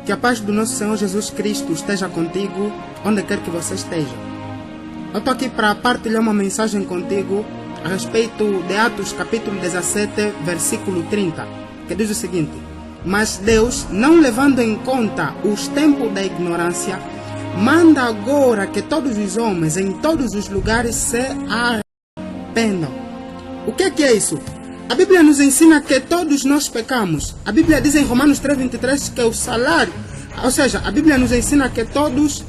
Que a paz do nosso Senhor Jesus Cristo esteja contigo, onde quer que você esteja. Eu estou aqui para partilhar uma mensagem contigo a respeito de Atos capítulo 17, versículo 30, que diz o seguinte: mas Deus, não levando em conta os tempos da ignorância, manda agora que todos os homens em todos os lugares se arrependam. O que é isso? A Bíblia nos ensina que todos nós pecamos. A Bíblia diz em Romanos 3:23 que o salário, ou seja, a Bíblia nos ensina que todos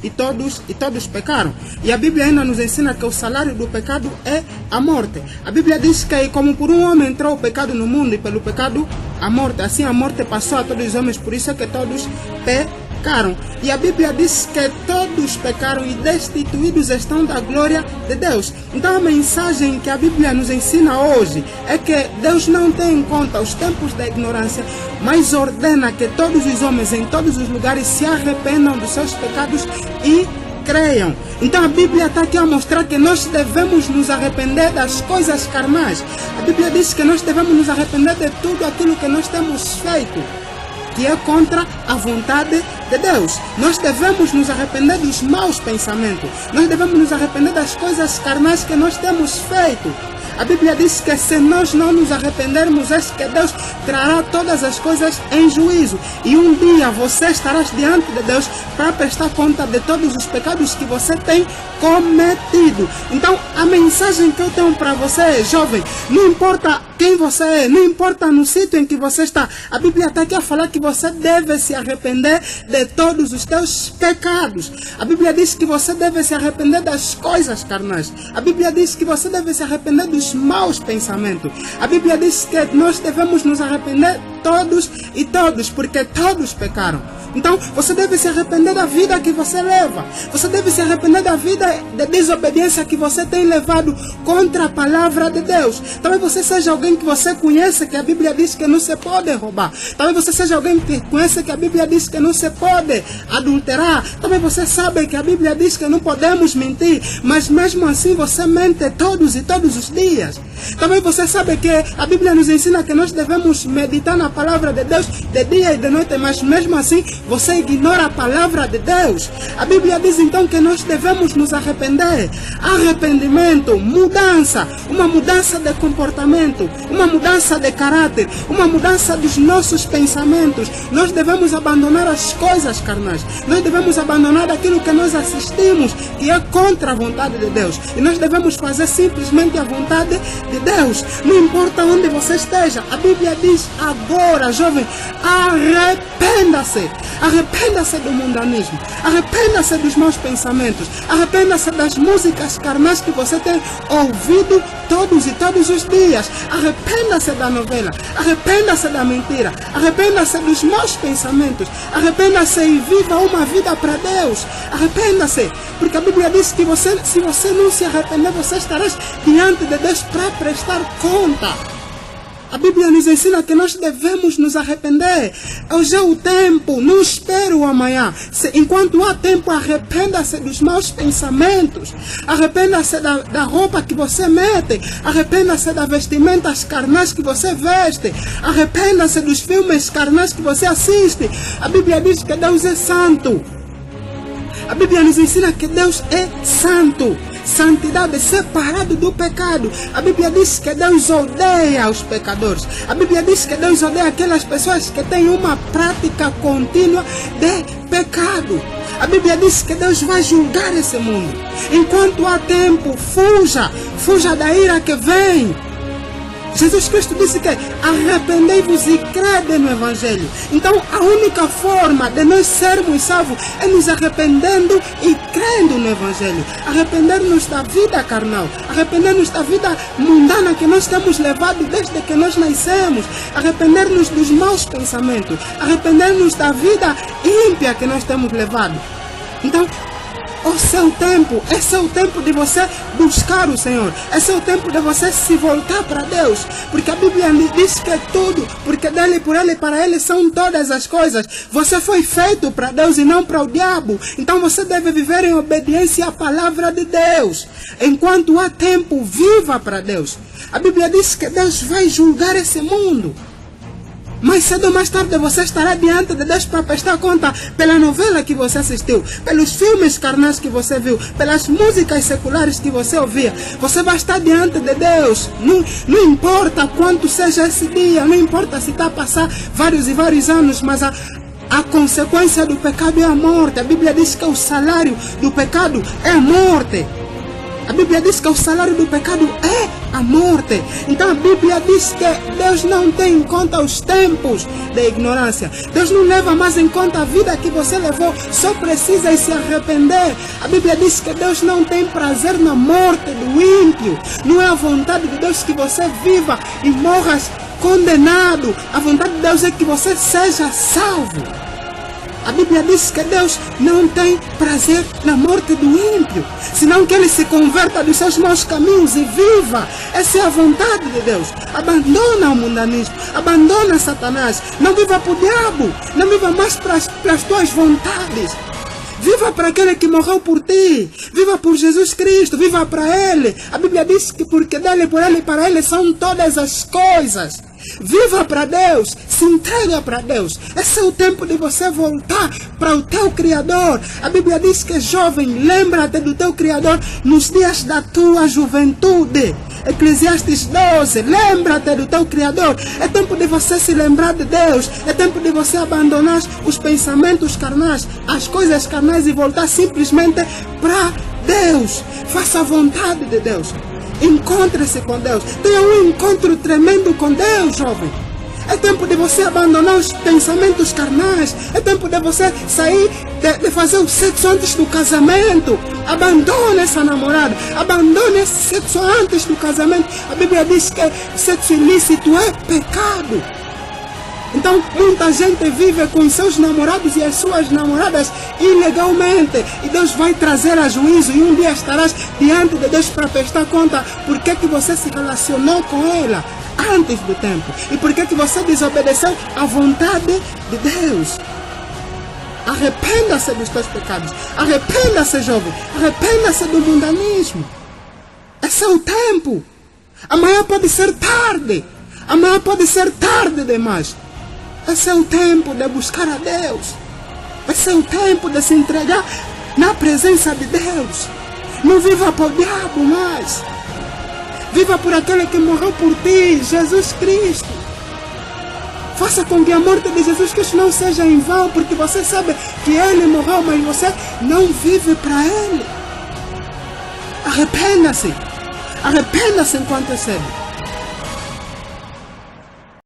pecaram. E a Bíblia ainda nos ensina que o salário do pecado é a morte. A Bíblia diz que como por um homem entrou o pecado no mundo e pelo pecado a morte, assim a morte passou a todos os homens, por isso é que todos pecaram. E a Bíblia diz que todos pecaram e destituídos estão da glória de Deus. Então a mensagem que a Bíblia nos ensina hoje é que Deus não tem em conta os tempos da ignorância, mas ordena que todos os homens em todos os lugares se arrependam dos seus pecados e creiam. Então a Bíblia está aqui a mostrar que nós devemos nos arrepender das coisas carnais. A Bíblia diz que nós devemos nos arrepender de tudo aquilo que nós temos feito, que é contra a vontade de Deus. Nós devemos nos arrepender dos maus pensamentos. Nós devemos nos arrepender das coisas carnais que nós temos feito. A Bíblia diz que se nós não nos arrependermos, é que Deus trará todas as coisas em juízo. E um dia você estará diante de Deus para prestar conta de todos os pecados que você tem cometido. Então, a mensagem que eu tenho para você, jovem, não importa quem você é, não importa no sítio em que você está, a Bíblia está aqui a falar que você deve se arrepender de todos os teus pecados. A Bíblia diz que você deve se arrepender das coisas carnais. A Bíblia diz que você deve se arrepender dos maus pensamentos. A Bíblia diz que nós devemos nos arrepender todos, porque todos pecaram. Então, você deve se arrepender da vida que você leva. Você deve se arrepender da vida de desobediência que você tem levado contra a palavra de Deus. Talvez você seja alguém que você conhece que a Bíblia diz que não se pode roubar. Talvez você seja alguém que conhece que a Bíblia diz que não se pode adulterar. Talvez você sabe que a Bíblia diz que não podemos mentir, mas mesmo assim você mente todos os dias. Talvez você sabe que a Bíblia nos ensina que nós devemos meditar na palavra de Deus de dia e de noite, mas mesmo assim você ignora a palavra de Deus. A Bíblia diz então que nós devemos nos arrepender. Arrependimento, mudança, uma mudança de comportamento, uma mudança de caráter, uma mudança dos nossos pensamentos. Nós devemos abandonar as coisas carnais. Nós devemos abandonar aquilo que nós assistimos, que é contra a vontade de Deus. E nós devemos fazer simplesmente a vontade de Deus. Não importa onde você esteja. A Bíblia diz agora, jovem, arrependa-se. Arrependa-se do mundanismo. Arrependa-se dos maus pensamentos. Arrependa-se das músicas carnais que você tem ouvido todos os dias. Arrependa-se da novela. Arrependa-se da mentira. Arrependa-se dos maus pensamentos. Arrependa-se e viva uma vida para Deus. Arrependa-se. Porque a Bíblia diz que se você não se arrepender, você estará diante de Deus para prestar conta. A Bíblia nos ensina que nós devemos nos arrepender. Hoje é o tempo, não espere o amanhã. Enquanto há tempo, arrependa-se dos maus pensamentos. Arrependa-se da roupa que você mete. Arrependa-se das vestimentas carnais que você veste. Arrependa-se dos filmes carnais que você assiste. A Bíblia diz que Deus é santo. A Bíblia nos ensina que Deus é santo. Santidade, separado do pecado. A Bíblia diz que Deus odeia os pecadores. A Bíblia diz que Deus odeia aquelas pessoas que têm uma prática contínua de pecado. A Bíblia diz que Deus vai julgar esse mundo. Enquanto há tempo, fuja da ira que vem. Jesus Cristo disse que arrependei-vos e crede no Evangelho. Então a única forma de nós sermos salvos é nos arrependendo e crendo no Evangelho. Arrepender-nos da vida carnal. Arrepender-nos da vida mundana que nós temos levado desde que nós nascemos. Arrepender-nos dos maus pensamentos. Arrepender-nos da vida ímpia que nós temos levado. Então, esse é o tempo de você buscar o Senhor. Esse é o tempo de você se voltar para Deus. Porque a Bíblia diz que é tudo, porque dele, por ele, para ele são todas as coisas. Você foi feito para Deus e não para o diabo. Então você deve viver em obediência à palavra de Deus. Enquanto há tempo, viva para Deus. A Bíblia diz que Deus vai julgar esse mundo. mais cedo ou mais tarde você estará diante de Deus para prestar conta pela novela que você assistiu, pelos filmes carnais que você viu, pelas músicas seculares que você ouvia. Você vai estar diante de Deus. Não importa quanto seja esse dia, não importa se está a passar vários e vários anos, mas a consequência do pecado é a morte. A Bíblia diz que o salário do pecado é a morte. A Bíblia diz que o salário do pecado é a morte. Então a Bíblia diz que Deus não tem em conta os tempos de ignorância. Deus não leva mais em conta a vida que você levou. Só precisa se arrepender. A Bíblia diz que Deus não tem prazer na morte do ímpio. Não é a vontade de Deus que você viva e morras condenado. A vontade de Deus é que você seja salvo. A Bíblia diz que Deus não tem prazer na morte do ímpio, senão que ele se converta dos seus maus caminhos e viva. Essa é a vontade de Deus. Abandona o mundanismo, abandona Satanás. Não viva para o diabo, não viva mais para as tuas vontades. Viva para aquele que morreu por ti. Viva por Jesus Cristo, viva para Ele. A Bíblia diz que porque dele, por Ele e para Ele são todas as coisas. Viva para Deus, se entrega para Deus. Esse é o tempo de você voltar para o teu Criador. A Bíblia diz que jovem, lembra-te do teu Criador nos dias da tua juventude. Eclesiastes 12, lembra-te do teu Criador. É tempo de você se lembrar de Deus. É tempo de você abandonar os pensamentos carnais, as coisas carnais e voltar simplesmente para Deus. Faça a vontade de Deus. Encontre-se com Deus. Tenha um encontro tremendo com Deus, jovem. É tempo de você abandonar os pensamentos carnais. É tempo de você sair de fazer o sexo antes do casamento. Abandone essa namorada. Abandone esse sexo antes do casamento. A Bíblia diz que sexo ilícito é pecado. Então muita gente vive com seus namorados e as suas namoradas ilegalmente. E Deus vai trazer a juízo. E um dia estarás diante de Deus para prestar conta por que você se relacionou com ela antes do tempo. E por que você desobedeceu à vontade de Deus. Arrependa-se dos teus pecados. Arrependa-se, jovem. Arrependa-se do mundanismo. Esse é o tempo. Amanhã pode ser tarde. Amanhã pode ser tarde demais. Esse é o tempo de buscar a Deus. Esse é o tempo de se entregar na presença de Deus. Não viva para o diabo mais. Viva por aquele que morreu por ti, Jesus Cristo. Faça com que a morte de Jesus Cristo não seja em vão, porque você sabe que Ele morreu, mas você não vive para Ele. Arrependa-se. Arrependa-se enquanto é cedo.